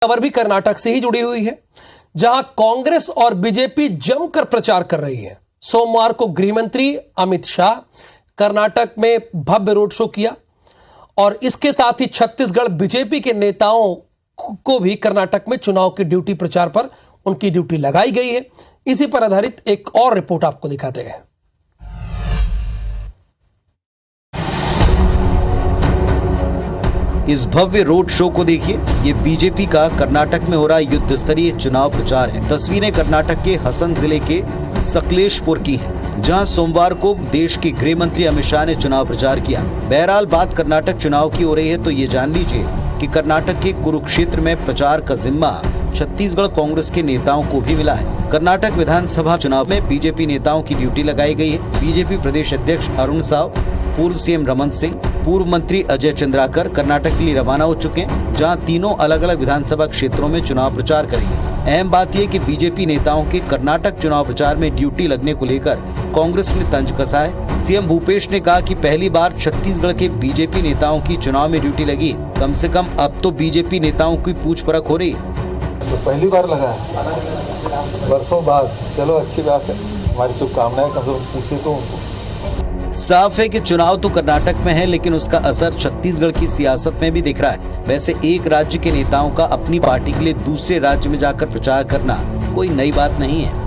खबर भी कर्नाटक से ही जुड़ी हुई है, जहां कांग्रेस और बीजेपी जमकर प्रचार कर रही है। सोमवार को गृह मंत्री अमित शाह कर्नाटक में भव्य रोड शो किया और इसके साथ ही छत्तीसगढ़ बीजेपी के नेताओं को भी कर्नाटक में चुनाव की ड्यूटी प्रचार पर उनकी ड्यूटी लगाई गई है। इसी पर आधारित एक और रिपोर्ट आपको दिखाते हैं। इस भव्य रोड शो को देखिए, ये बीजेपी का कर्नाटक में हो रहा युद्ध स्तरीय चुनाव प्रचार है। तस्वीरें कर्नाटक के हसन जिले के सकलेशपुर की हैं, जहां सोमवार को देश के गृह मंत्री अमित शाह ने चुनाव प्रचार किया। बहरहाल बात कर्नाटक चुनाव की हो रही है तो ये जान लीजिए कि कर्नाटक के कुरुक्षेत्र में प्रचार का जिम्मा छत्तीसगढ़ कांग्रेस के नेताओं को भी मिला है। कर्नाटक विधानसभा चुनाव में बीजेपी नेताओं की ड्यूटी लगाई गई है। बीजेपी प्रदेश अध्यक्ष अरुण साव, पूर्व सीएम रमन सिंह, पूर्व मंत्री अजय चंद्राकर कर्नाटक के लिए रवाना हो चुके हैं, जहां तीनों अलग अलग विधानसभा क्षेत्रों में चुनाव प्रचार करेंगे। अहम बात यह कि बीजेपी नेताओं के कर्नाटक चुनाव प्रचार में ड्यूटी लगने को लेकर कांग्रेस ने तंज कसा है। सीएम भूपेश ने कहा कि पहली बार छत्तीसगढ़ के बीजेपी नेताओं की चुनाव में ड्यूटी लगी। कम से कम अब तो बीजेपी नेताओं की पूछ परख हो रही है। तो पहली बार लगा है, वर्षों बाद। चलो अच्छी बात है, हमारी शुभकामनाएं। कम से कम पूछे तो उनको। साफ है कि चुनाव तो कर्नाटक में है, लेकिन उसका असर छत्तीसगढ़ की सियासत में भी दिख रहा है। वैसे एक राज्य के नेताओं का अपनी पार्टी के लिए दूसरे राज्य में जाकर प्रचार करना कोई नई बात नहीं है।